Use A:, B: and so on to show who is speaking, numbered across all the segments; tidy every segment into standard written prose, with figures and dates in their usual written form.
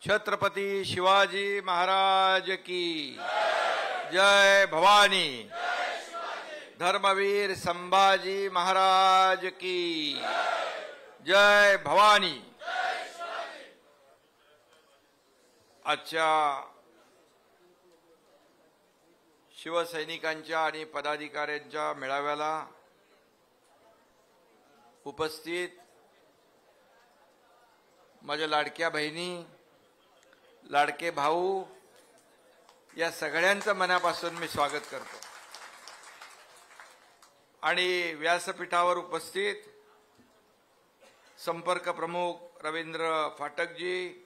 A: छत्रपती शिवाजी महाराज की जय भवानी। धर्मवीर संभाजी महाराज की जय भवानी। आजच्या शिवसैनिकांच्या आणि पदाधिकाऱ्यांच्या मेळाव्याला उपस्थित माझ्या लाडक्या बहिणी, लाडके भाऊ, या सगळ्यांचं मनापासून मी स्वागत करतो। आणि व्यासपीठावर उपस्थित संपर्क प्रमुख रवींद्र फाटकजी,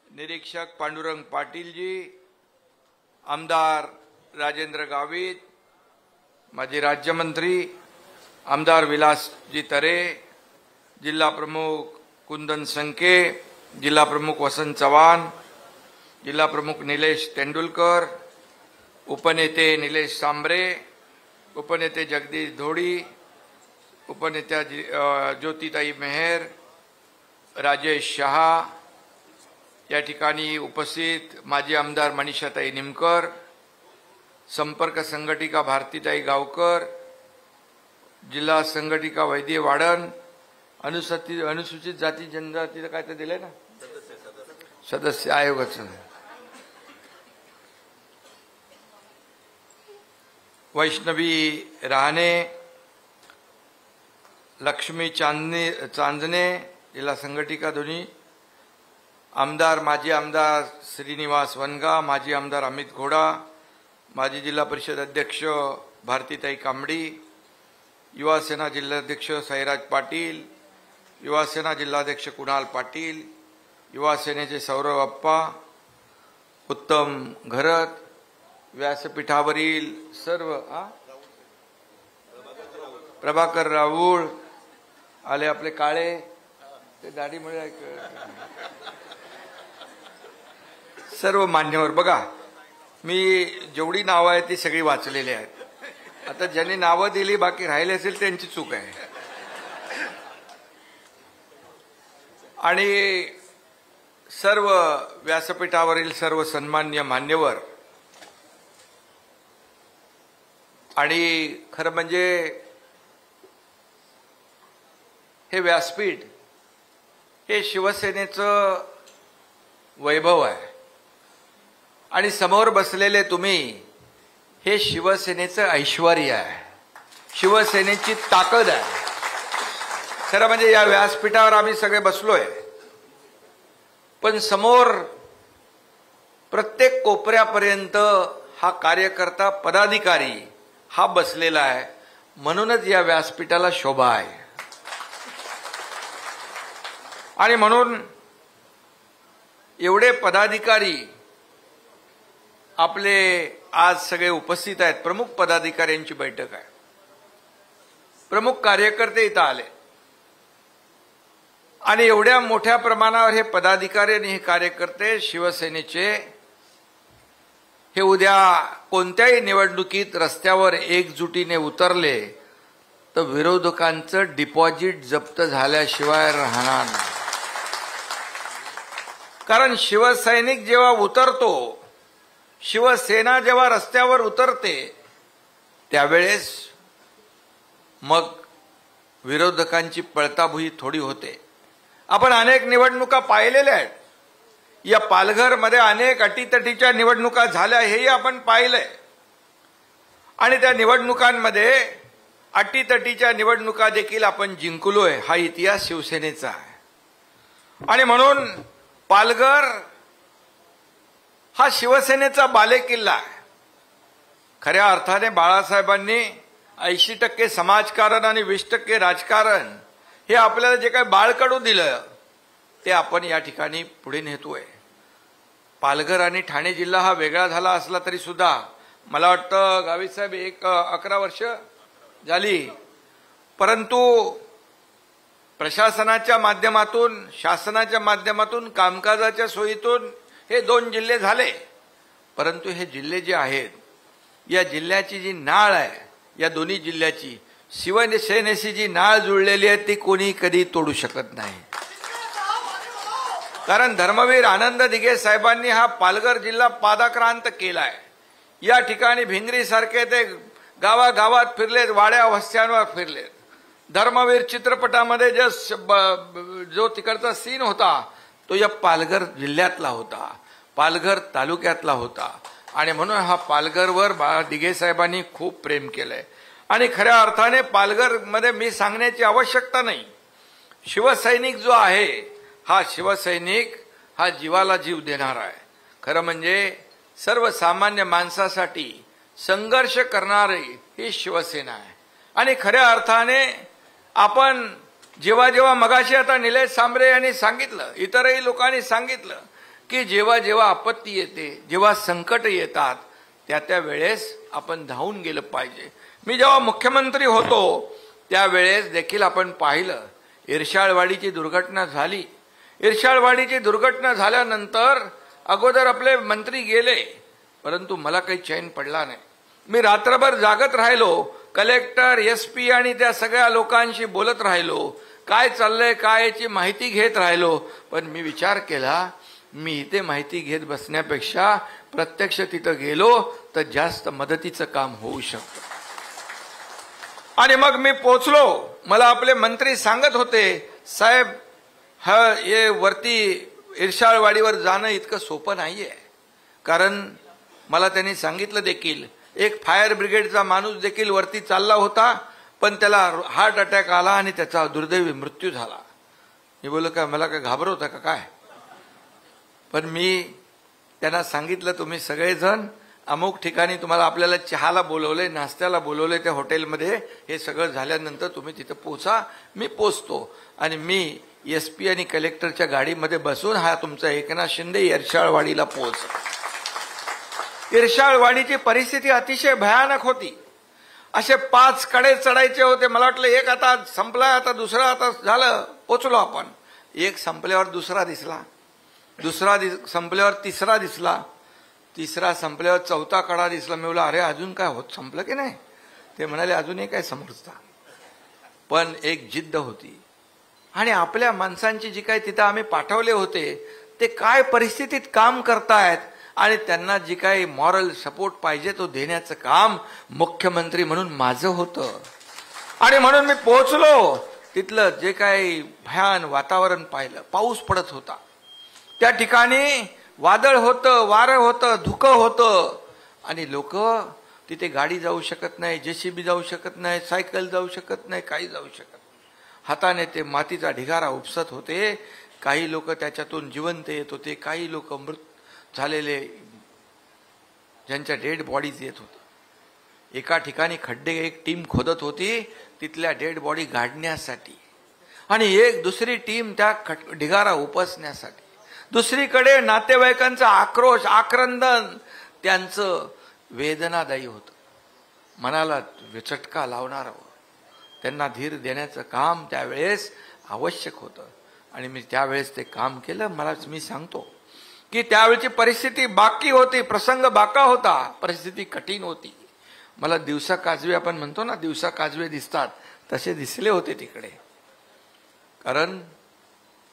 A: निरीक्षक पांडुरंग पाटीलजी, आमदार राजेंद्र गावित, माजी राज्यमंत्री आमदार विलासजी तरे, जिल्हा प्रमुख कुंदन संके, जिल्हा प्रमुख वसंत चव्हाण, जिल्हा प्रमुख निलेश तेंडुलकर, उपनेते निलेश सांबरे, उपनेते जगदीश धोडी, उपनेत्या ज्योतिताई मेहर, राजेश शहा, या ठिकाणी उपस्थित माजी आमदार मनीषाताई निमकर, संपर्क संघटिका भारतीताई गावकर, जिल्हा संघटिका वैद्य वाडन, अनुसूचित जाती जनजातीचं काय ते दिलंय ना सदस्य आयोगाचं, वैष्णवी राहणे, लक्ष्मी चांदणे, जिल्हा संघटिका दोन्ही, आमदार माजी आमदार श्रीनिवास वनगा, माजी आमदार अमित घोडा, माजी जिल्हा परिषद अध्यक्ष भारतीताई कांबडी, युवा सेना जिल्हाध्यक्ष साईराज पाटील, युवा सेना जिल्हाध्यक्ष कुणाल पाटील, युवा सेनेचे सौरभ अप्पा, उत्तम घरत, व्यासपीठावरील सर्व प्रभाकर राऊळ आले, आपले काळे ते दाढीमुळे सर्व मान्यवर। बघा, मी जेवढी नावं आहेत ती सगळी वाचलेली आहेत। आता ज्यांनी नावं दिली बाकी राहिले असेल त्यांची चूक आहे। आणि सर्व व्यासपीठावरील सर्व सन्मान्य मान्यवर, आणि खरं म्हणजे हे व्यासपीठ हे शिवसेनेचं वैभव आहे, आणि समोर बसलेले तुम्ही हे शिवसेनेचं ऐश्वर्य आहे, शिवसेनेची ताकद आहे। खरं म्हणजे या व्यासपीठावर आम्ही सगळे बसलोय, पण समोर प्रत्येक कोपऱ्यापर्यंत हा कार्यकर्ता पदाधिकारी हा बसलेला आहे, म्हणूनच या व्यासपीठाला शोभा आहे। आणि म्हणून एवढे पदाधिकारी आपले आज सगळे उपस्थित आहेत। प्रमुख पदाधिकाऱ्यांची बैठक आहे, प्रमुख कार्यकर्ते इथं आले, आणि एवढ्या मोठ्या प्रमाणावर हे पदाधिकारी आणि हे कार्यकर्ते शिवसेनेचे हे उद्या कोणत्याही निवडणुकीत रस्त्यावर एकजुटीने उतरले तर विरोधकांचं डिपॉझिट जप्त झाल्याशिवाय राहणार नाही। कारण शिवसैनिक जेव्हा उतरतो, शिवसेना जेव्हा रस्त्यावर उतरते, त्यावेळेस मग विरोधकांची पळताभुई थोडी होते। आपण अनेक निवडणुका पाहिलेल्या आहेत, या पालघरमध्ये अनेक अटीतटीच्या निवडणुका झाल्या हेही आपण पाहिलंय, आणि त्या निवडणुकांमध्ये अटीतटीच्या निवडणुका देखील आपण जिंकलोय, हा इतिहास शिवसेनेचा आहे। आणि म्हणून पालघर हा शिवसेनेचा बालेकिल्ला आहे। खऱ्या अर्थाने बाळासाहेबांनी 80% समाजकारण आणि 20% राजकारण हे आपल्याला जे काही बाळकडू दिलं ते आपण या ठिकाणी पुढे नेतोय। पालघर आणि ठाणे जिल्हा हा वेगळा झाला असला तरी सुद्धा मला वाटतं गावित साहेब 11 वर्ष झाली, परंतु प्रशासनाच्या माध्यमातून, शासनाच्या माध्यमातून, कामकाजाच्या सोयीतून हे 2 जिल्हे झाले, परंतु हे जिल्हे जे आहेत, या जिल्ह्याची जी नाळ आहे, या दोन्ही जिल्ह्याची शिवसेनेशी जी नाळ जुळलेली आहे ती कोणी कधी तोडू शकत नाही। कारण धर्मवीर आनंद दिघे साहेबांनी हा पालघर जिल्हा पादाक्रांत केलाय। या ठिकाणी भिंगरी सारखे ते गावागावात फिरलेत, वाड्या वस्त्यांवर फिरलेत। धर्मवीर चित्रपटामध्ये जो तिकडचा सीन होता तो या पालघर जिल्ह्यातला होता, पालघर तालुक्यातला होता आणि म्हणून हा पालघरवर दिघे साहेबांनी खूप प्रेम केलंय। आणि खऱ्या अर्थाने पालघर मध्ये मी सांगण्याची आवश्यकता नाही, शिवसैनिक जो आहे हा शिवसैनिक हा जीवाला जीव देणारा आहे। खरं म्हणजे सर्वसामान्य माणसासाठी संघर्ष करणारी ही शिवसेना आहे। आणि खऱ्या अर्थाने आपण जेव्हा जेव्हा मगाशी आता निलेश सांबरे यांनी सांगितलं, इतरही लोकांनी सांगितलं की जेव्हा जेव्हा आपत्ती येते, जेव्हा संकट येतात त्या वेळेस आपण धावून गेलं पाहिजे। मी जेव्हा मुख्यमंत्री होतो त्यावेळेस देखील आपण पाहिलं इर्शाळवाडीची दुर्घटना झाली। इर्शाळवाडीची दुर्घटना झाल्यानंतर अगोदर आपले मंत्री गेले, परंतु मला काही चैन पडला नाही। मी रात्रभर जागत राहिलो, कलेक्टर, एसपी आणि त्या सगळ्या लोकांशी बोलत राहिलो, काय चाललंय काय याची माहिती घेत राहिलो। पण मी विचार केला मी इथे माहिती घेत बसण्यापेक्षा प्रत्यक्ष तिथं गेलो तर जास्त मदतीचं काम होऊ शकतं। आणि मग मी पोचलो, मला आपले मंत्री सांगत होते साहेब हे वरती इर्शाळवाडीवर जाणं इतकं सोपं नाहीये। कारण मला त्यांनी सांगितलं देखील एक फायर ब्रिगेडचा माणूस देखील वरती चालला होता, पण त्याला हार्ट अटॅक आला आणि त्याचा दुर्दैवी मृत्यू झाला। मी बोललो काय मला काय घाबरवता का काय? पण मी त्यांना सांगितलं तुम्ही सगळेजण अमुक ठिकाणी तुम्हाला आपल्याला चहाला बोलवले, नाश्त्याला बोलवले त्या हॉटेलमध्ये, हे सगळं झाल्यानंतर तुम्ही तिथं पोहोचा। मी पोचतो आणि मी एसपी आणि कलेक्टरच्या गाडीमध्ये बसून हा तुमचा एकनाथ शिंदे इर्शाळवाडीला पोहोचला। इर्शाळवाडीची परिस्थिती अतिशय भयानक होती। असे 5 कडे चढायचे होते। मला वाटलं एक आता संपला, आता दुसरा आता झालं, पोचलो आपण। एक संपल्यावर दुसरा दिसला, दुसरा संपल्यावर तिसरा दिसला, तिसरा संपल्यावर चौथा कडा दिसला। मी बोलला अरे अजून काय होत, संपलं की नाही? ते म्हणाले अजूनही काय समजता। पण एक जिद्द होती आणि आपल्या माणसांची जी काही तिथं आम्ही पाठवले होते ते काय परिस्थितीत काम करतायत आणि त्यांना जी काही मॉरल सपोर्ट पाहिजे तो देण्याचं काम मुख्यमंत्री म्हणून माझं होतं। आणि म्हणून मी पोहोचलो, तिथलं जे काही भयान वातावरण पाहिलं, पाऊस पडत होता, त्या ठिकाणी वादळ होतं, वारं होतं, धुकं होतं आणि लोक तिथे गाडी जाऊ शकत नाही, जेसीबी जाऊ शकत नाही, सायकल जाऊ शकत नाही, काही जाऊ शकत नाही। हाताने ते मातीचा ढिगारा उपसत होते, काही लोक त्याच्यातून जिवंत येत होते, काही लोक मृत झालेले ज्यांच्या डेड बॉडीज येत होते। एका ठिकाणी खड्डे एक टीम खोदत होती तिथल्या डेड बॉडी गाडण्यासाठी आणि एक दुसरी टीम त्या ढिगारा उपसण्यासाठी। दुसरीकडे नातेवाईकांचा आक्रोश, आक्रंदन, त्यांचं वेदनादायी होतं, मनाला चटका लावणारं, त्यांना धीर देण्याचं काम त्यावेळेस आवश्यक होतं आणि मी त्यावेळेस ते काम केलं। मी सांगतो की त्यावेळची परिस्थिती बाकी होती, प्रसंग बाका होता, परिस्थिती कठीण होती। मला दिवसा काजवे आपण म्हणतो ना, दिवसा काजवे दिसतात तसे दिसले होते तिकडे, कारण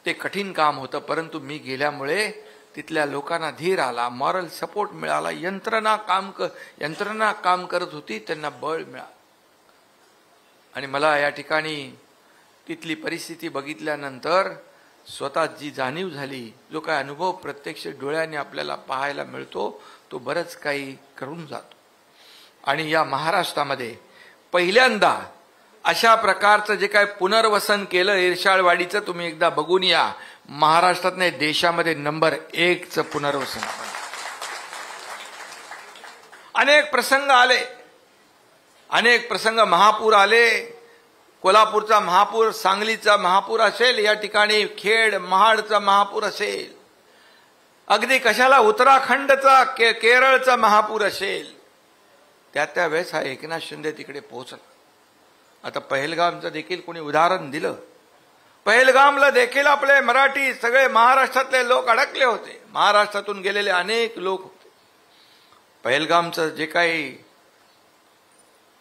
A: ते कठीण काम होतं। परंतु मी गेल्यामुळे तिथल्या लोकांना धीर आला, मॉरल सपोर्ट मिळाला, यंत्रणा काम करत होती, त्यांना बळ मिळालं। आणि मला या ठिकाणी तिथली परिस्थिती बघितल्यानंतर स्वतः जी जाणीव झाली, जो काही अनुभव प्रत्यक्ष डोळ्याने आपल्याला पाहायला मिळतो तो बरंच काही करून जातो। आणि या महाराष्ट्रामध्ये पहिल्यांदा अशा प्रकारचं जे काय पुनर्वसन केलं इर्शाळवाडीचं, तुम्ही एकदा बघून या। महाराष्ट्रात नाही देशामध्ये नंबर 1चं पुनर्वसन। अनेक प्रसंग आले, अनेक प्रसंग, महापूर आले, कोल्हापूरचा महापूर, सांगलीचा महापूर असेल, या ठिकाणी खेड महाडचा महापूर असेल, अगदी कशाला उत्तराखंडचा केरळचा महापूर असेल, त्या वेळेस हा एकनाथ शिंदे तिकडे पोहोचला। आता पहलगामचं देखील कोणी उदाहरण दिलं, पहलगामला देखील आपले मराठी सगळे महाराष्ट्रातले लोक अडकले होते, महाराष्ट्रातून गेलेले अनेक लोक होते। पहलगामचं जे काही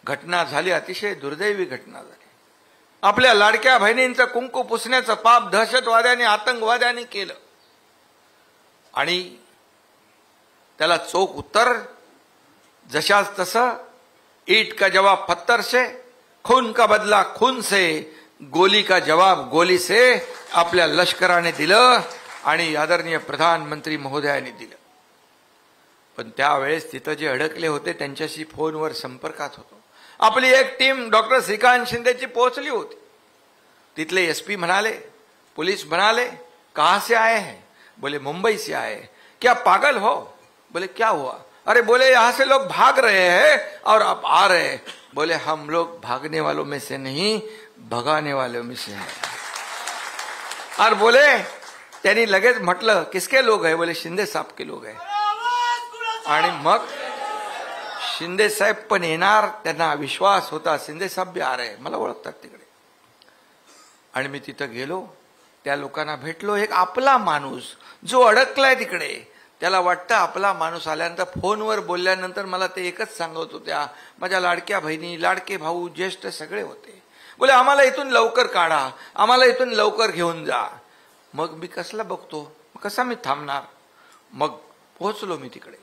A: घटना झाली अतिशय दुर्दैवी घटना झाली। आपल्या लाडक्या बहिणींचं कुंकू पुसण्याचं पाप दहशतवाद्यांनी, आतंकवाद्यांनी केलं आणि त्याला चोख उत्तर जशाच तसं, ईट का जवाब पत्थर से, खून का बदला खून से, गोली का जवाब गोली से आपल्या लष्कराने दिलं आणि आदरणीय प्रधानमंत्री महोदयांनी दिलं. पण त्यावेळेस तिथं जे अडकले होते त्यांच्याशी फोनवर संपर्कात होतो. आपली एक टीम डॉक्टर श्रीकांत शिंदेची पोहोचली होती. तिथले एसपी म्हणाले, पुलिस म्हणाले, कहां से आए हैं? बोले मुंबई से आए. क्या पागल हो? बोले क्या हुआ? अरे बोले यहां से लोग भाग रहे हैं और आप आ रहे हैं. बोले हम लोग भागने वालों में से नहीं, भगाने वालों में से हैं. और बोले त्यांनी लगेच म्हटलं, किसके लोग आहे? बोले शिंदे साहब के लोग आहे. आणि मग शिंदे साहेब पण येणार, त्यांना विश्वास होता. शिंदे साहेब बी आ रहे, मला ओळखतात तिकडे. आणि मी तिथं गेलो, त्या लोकांना भेटलो. एक आपला माणूस जो अडकलाय तिकडे, त्याला वाटतं आपला माणूस आल्यानंतर फोनवर बोलल्यानंतर मला ते एकच सांगत होत्या, माझ्या लाडक्या बहिणी, लाडके भाऊ, ज्येष्ठ सगळे होते. बोले आम्हाला इथून लवकर काढा, आम्हाला इथून लवकर घेऊन जा. मग मी कसला बघतो, कसा मी थांबणार. मग पोहोचलो मी तिकडे.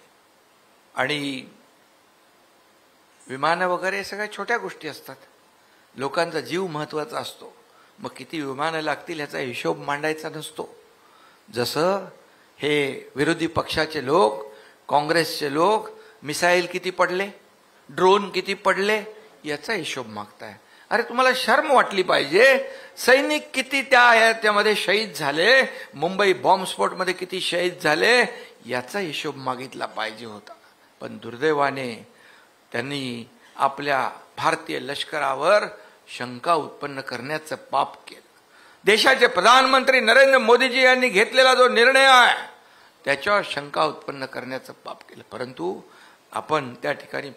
A: आणि विमानं वगैरे सगळ्या छोट्या गोष्टी असतात. लोकांचा जीव महत्वाचा असतो. मग किती विमानं लागतील ह्याचा हिशोब मांडायचा नसतो. जसं हे विरोधी पक्षाचे लोक, काँग्रेसचे लोक मिसाईल किती पडले, ड्रोन किती पडले याचा हिशोब मागताय. अरे तुम्हाला शर्म वाटली पाहिजे. सैनिक किती त्यामध्ये शहीद झाले, मुंबई बॉम्बस्फोटमध्ये किती शहीद झाले याचा हिशोब मागितला पाहिजे होता. पण दुर्दैवाने त्यांनी आपल्या भारतीय लष्करावर शंका उत्पन्न करण्याचं पाप केलं. देशाचे प्रधानमंत्री नरेंद्र मोदीजी यांनी घेतलेला जो निर्णय आहे त्याच्यावर शंका उत्पन्न करण्याचं पाप केलं. परंतु आपण त्या ठिकाणी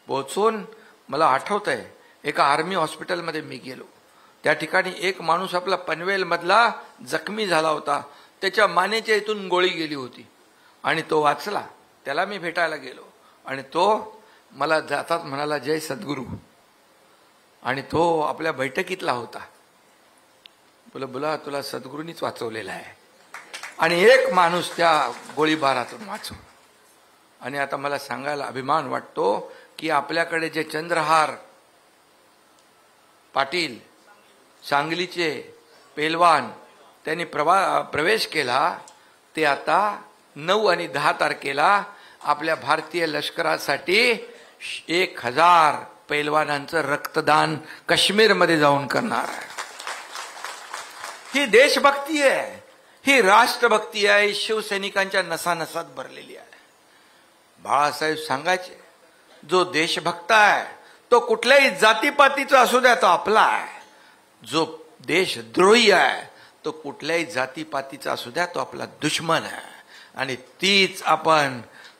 A: पोहोचून मला आठवतंय, एका आर्मी हॉस्पिटलमध्ये मी गेलो. त्या ठिकाणी एक माणूस आपला पनवेलमधला जखमी झाला होता. त्याच्या मानेच्या इथून गोळी गेली होती आणि तो वाचला. त्याला मी भेटायला गेलो आणि तो मला जातात म्हणाला, जय सद्गुरू. आणि तो आपल्या बैठकीतला होता. बोला तुला सद्गुरूंनीच वाचवलेला आहे. आणि एक माणूस त्या गोळीबारातून वाचव. आणि आता मला सांगायला अभिमान वाटतो की आपल्याकडे जे चंद्रहार पाटील, सांगलीचे पेलवान, त्यांनी प्रवेश केला, ते आता 9 आणि 10 तारखेला आपल्या भारतीय लष्करासाठी 1000 पैलवानांचं रक्तदान काश्मीरमध्ये जाऊन करणार आहे. ही देशभक्ती आहे, ही राष्ट्रभक्ती आहे, शिवसैनिकांच्या नसानसात भरलेली आहे. बाळासाहेब सांगायचे, जो देशभक्त आहे तो कुठल्याही जातीपातीचा असू द्या, तो आपला आहे. जो देशद्रोही आहे तो कुठल्याही जातीपातीचा असू द्या, तो आपला दुश्मन आहे. आणि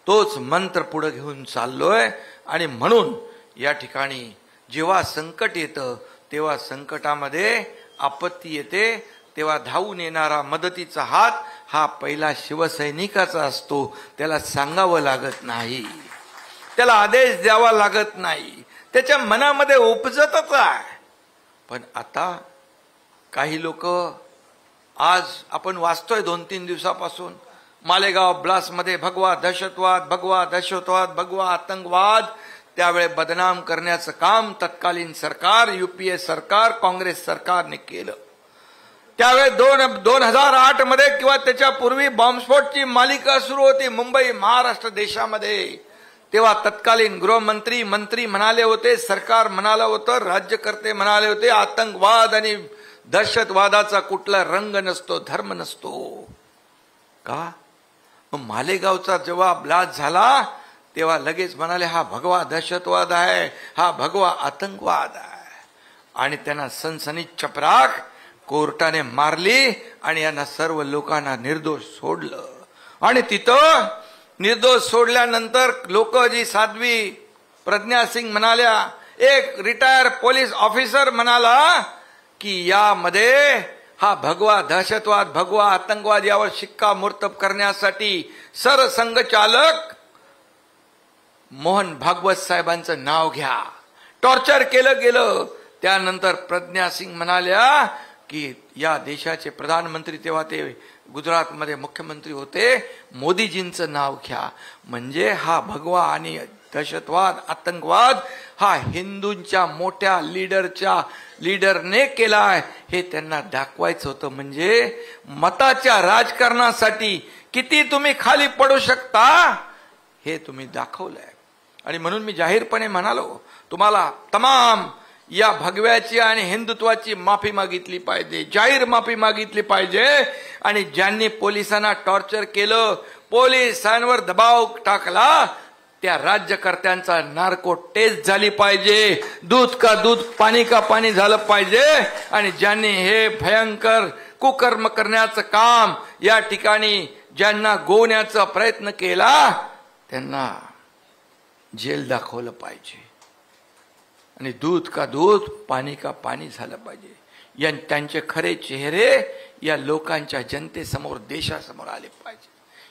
A: तोच मंत्र पुढे घेऊन चाललोय. आणि म्हणून या ठिकाणी जेव्हा संकट येतं, तेव्हा संकटामध्ये आपत्ती येते, तेव्हा धावून येणारा मदतीचा हात हा पहिला शिवसैनिकाचा असतो. त्याला सांगावं लागत नाही, त्याला आदेश द्यावा लागत नाही, त्याच्या मनामध्ये उपजतच आहे. पण आता काही लोक, आज आपण वाचतोय 2-3 दिवसापासून, मालेगाव ब्लास्टमध्ये भगवा दहशतवाद, भगवा दहशतवाद, भगवा आतंकवाद, त्यावेळे बदनाम करण्याचं काम तत्कालीन सरकार, युपीए सरकार, काँग्रेस सरकारने केलं. त्यावेळे 2008 मध्ये किंवा त्याच्यापूर्वी बॉम्बस्फोटची मालिका सुरू होती मुंबई महाराष्ट्र देशामध्ये. तेव्हा तत्कालीन गृहमंत्री मंत्री म्हणाले होते, सरकार म्हणालं होतं, राज्यकर्ते म्हणाले होते, आतंकवाद आणि दहशतवादाचा कुठला रंग नसतो, धर्म नसतो. का? मालेगावचा जेव्हा ब्लास्ट झाला तेव्हा लगेच म्हणाले हा भगवा दहशतवाद आहे, हा भगवा आतंकवाद आहे. आणि त्यांना सनसनीत चपराक कोर्टाने मारली आणि यांना सर्व लोकांना निर्दोष सोडलं. आणि तिथं निर्दोष सोडल्यानंतर लोक जी साध्वी प्रज्ञा सिंग म्हणाल्या, एक रिटायर पोलीस ऑफिसर म्हणाला की यामध्ये हा भगवा दहशतवाद, भगवा आतंकवाद यावर शिक्कामोर्तब करण्यासाठी सरसंघचालक मोहन भागवत साहेबांचं नाव घ्या. टॉर्चर केलं गेलं. त्यानंतर प्रज्ञा सिंग म्हणाल्या की या देशाचे प्रधानमंत्री तेव्हा ते गुजरातमध्ये मुख्यमंत्री होते, मोदीजींचं नाव घ्या, म्हणजे हा भगवा आणि दहशतवाद आतंकवाद हा हिंदूंच्या मोठ्या लीडरने केलाय हे त्यांना दाखवायचं होतं. म्हणजे मताच्या राजकारणासाठी किती तुम्ही खाली पडू शकता हे तुम्ही दाखवलंय. आणि म्हणून मी जाहीरपणे म्हणालो तुम्हाला तमाम या भगव्याची आणि हिंदुत्वाची माफी मागितली पाहिजे, जाहीर माफी मागितली पाहिजे. आणि ज्यांनी पोलिसांना टॉर्चर केलं, पोलिसांवर दबाव टाकला, त्या राज्यकर्त्यांचा नार्को टेस्ट झाली पाहिजे, दूध का दूध पाणी का पाणी झालं पाहिजे. आणि ज्यांनी हे भयंकर कुकर्म करण्याचं काम या ठिकाणी ज्यांना गोवण्याचा प्रयत्न केला त्यांना जेल दाखवलं पाहिजे आणि दूध का दूध पाणी का पाणी झालं पाहिजे. या त्यांचे खरे चेहरे या लोकांच्या जनतेसमोर देशासमोर आले पाहिजे.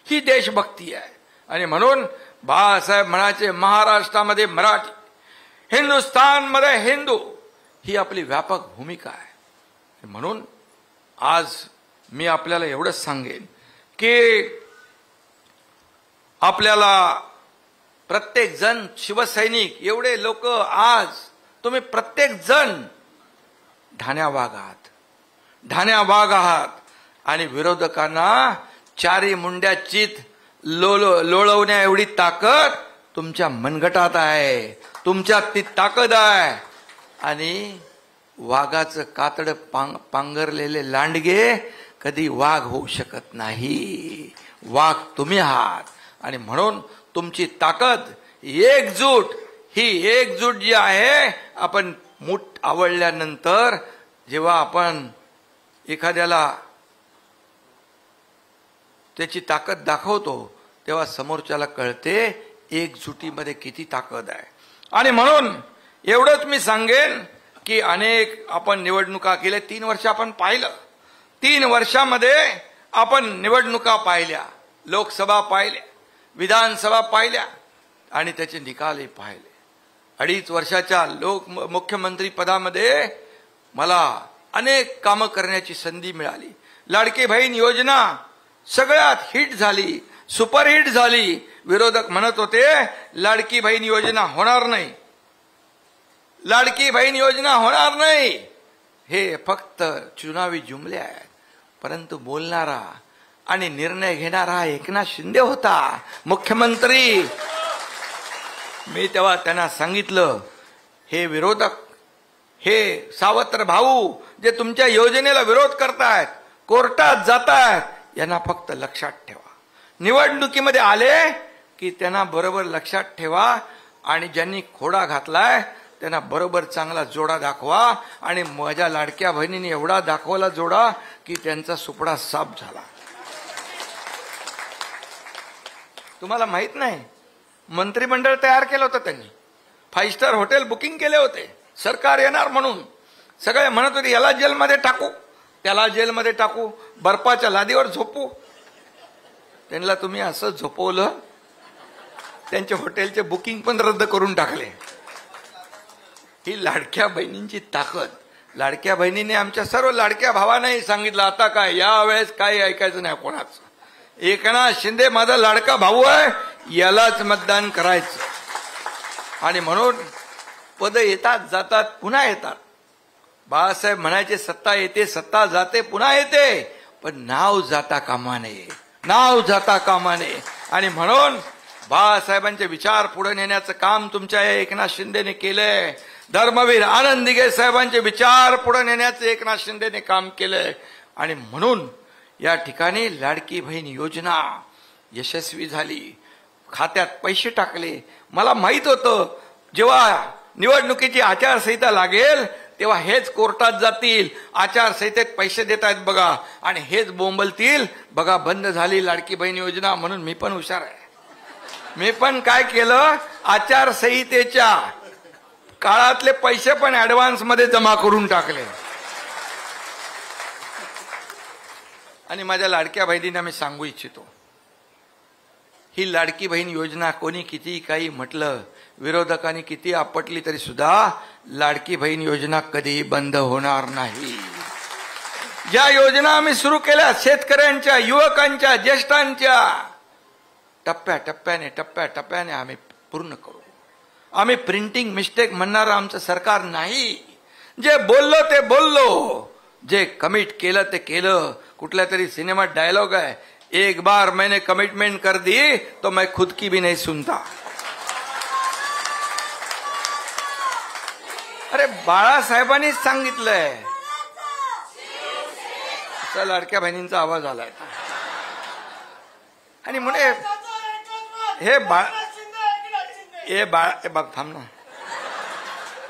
A: ही देशभक्ती आहे. आणि म्हणून बाळासाहेब म्हणायचे महाराष्ट्रामध्ये मराठी, हिंदुस्थानमध्ये हिंदू ही आपली व्यापक भूमिका आहे. म्हणून आज मी आपल्याला एवढंच सांगेन की आपल्याला प्रत्येक जण शिवसैनिक एवढे लोक आज तुम्ही प्रत्येक जण ढाण्या वाघ आहात आणि विरोधकांना चारी मुंड्या चित लोळवण्या एवढी ताकद तुमच्या मनगटात आहे, तुमच्यात ती ताकद आहे. आणि वाघाचं कातड पांघरलेले लांडगे कधी वाघ होऊ शकत नाही. वाघ तुम्ही आहात. आणि म्हणून तुमची ताकद एकजूट जी आहे, आपण मूठ आवळल्यानंतर जेव्हा आपण एखाद्याला त्याची ताकद दाखवतो तेव्हा समोरच्याला कळते एकजुटीमध्ये किती ताकद आहे. आणि म्हणून एवढंच मी सांगेन की अनेक आपण निवडणुका केल्या, 3 वर्ष आपण पाहिलं, 3 वर्षामध्ये आपण निवडणुका पाहिल्या, लोकसभा पाहिल्या, विधानसभा पाहिल्या आणि त्याचे निकालही पाहिले. 2.5 वर्षाच्या मुख्यमंत्री पदामध्ये मला अनेक कामं करण्याची संधी मिळाली. लाडकी बहीण योजना सगळ्यात हिट झाली, सुपरहिट झाली. विरोधक म्हणत होते लाडकी बहीण योजना होणार नाही, लाडकी बहीण योजना होणार नाही, हे फक्त चुनावी जुमले आहेत. परंतु बोलणारा आणि निर्णय घेणारा एकनाथ शिंदे होता मुख्यमंत्री. मी तेव्हा त्यांना सांगितलं, हे विरोधक, हे सावत्र भाऊ जे तुमच्या योजनेला विरोध करतायत, कोर्टात जातायत, यांना फक्त लक्षात ठेवा. निवडणुकीमध्ये आले की त्यांना बरोबर लक्षात ठेवा आणि ज्यांनी खोडा घातलाय त्यांना बरोबर चांगला जोडा दाखवा. आणि माझ्या लाडक्या बहिणीने एवढा दाखवला जोडा की त्यांचा सुपडा साफ झाला. तुम्हाला माहित नाही, मंत्रिमंडळ तयार केलं होतं त्यांनी, 5 स्टार हॉटेल बुकिंग केले होते, सरकार येणार म्हणून. सगळे म्हणत होते याला जेलमध्ये टाकू, त्याला जेलमध्ये टाकू, बर्फाच्या लादीवर झोपू. त्यांना तुम्ही असं झोपवलं, त्यांच्या हॉटेलचे बुकिंग पण रद्द करून टाकले. ही लाडक्या बहिणींची ताकद. लाडक्या बहिणीने आमच्या सर्व लाडक्या भावांनाही सांगितलं, आता काय यावेळेस काही ऐकायचं नाही कोणाचं. एकनाथ शिंदे माझा लाडका भाऊ आहे, यालाच मतदान करायचं. आणि म्हणून पद येतात जातात पुन्हा येतात. बाळासाहेब म्हणायचे सत्ता येते सत्ता जाते पुन्हा येते, पण नाव जाता कामा नये, नाव जाता कामा नये. आणि म्हणून बाळासाहेबांचे विचार पुढे नेण्याचं काम तुमच्या एकनाथ शिंदेने केलंय. धर्मवीर आनंद दिघे साहेबांचे विचार पुढे नेण्याचं एकनाथ शिंदेने काम केलंय. आणि म्हणून या ठिकाणी लाडकी बहीण योजना यशस्वी झाली, खात्यात पैसे टाकले. मला माहित होतं जेव्हा निवडणुकीची आचारसंहिता लागेल तेव्हा हेच कोर्टात जातील, आचारसंहितेत पैसे देत आहेत बघा, आणि हेच बोंबलतील बघा बंद झाली लाडकी बहीण योजना. म्हणून मी पण हुशार आहे. मी पण काय केलं, आचारसंहितेच्या काळातले पैसे पण ऍडव्हान्स मध्ये जमा करून टाकले. आणि माझ्या लाडक्या बहिणींना मी सांगू इच्छितो, ही लाडकी बहीण योजना कोणी किती काही म्हटलं, विरोधकांनी किती आपटली तरी सुद्धा लाडकी बहीण योजना कधी बंद होणार नाही. ज्या योजना आम्ही सुरू केल्या शेतकऱ्यांच्या, युवकांच्या, ज्येष्ठांच्या, टप्प्याटप्प्याने आम्ही पूर्ण करू. आम्ही प्रिंटिंग मिस्टेक म्हणणारं आमचं सरकार नाही. जे बोललो ते बोललो, जे कमिट केलं ते केलं. कुठल्या तरी सिनेमात डायलॉग आहे, एक बार मैंने कमिटमेंट कर दी तो मैं खुद की भी नहीं सुनता. अरे बाळासाहेबांनीच सांगितलंय. लाडक्या बहिणींचा आवाज आलाय. आणि म्हणे हे बघ थांब ना,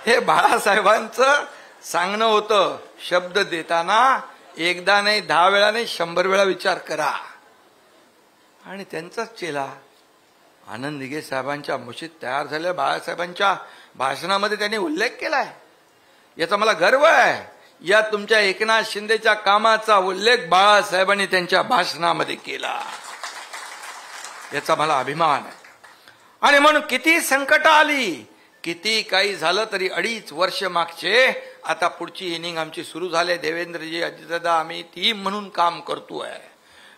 A: हे बाळासाहेबांचं सांगणं होतं, शब्द देताना एकदा नाही 10 वेळा नाही 100 वेळा विचार करा. आणि त्यांचाच चेला आनंद दिघे साहेबांच्या मुशीत तयार झालेल्या बाळासाहेबांच्या भाषणामध्ये त्यांनी उल्लेख केलाय. याचा मला गर्व आहे. या तुमच्या एकनाथ शिंदेच्या कामाचा उल्लेख बाळासाहेबांनी त्यांच्या भाषणामध्ये केला. याचा मला अभिमान आहे. आणि म्हणून किती संकट आली, किती काही झालं तरी 2.5 वर्ष मागचे, आता पुढची इनिंग आमची सुरू झाले. देवेंद्रजी, अजितदादा, आम्ही टीम म्हणून काम करतोय.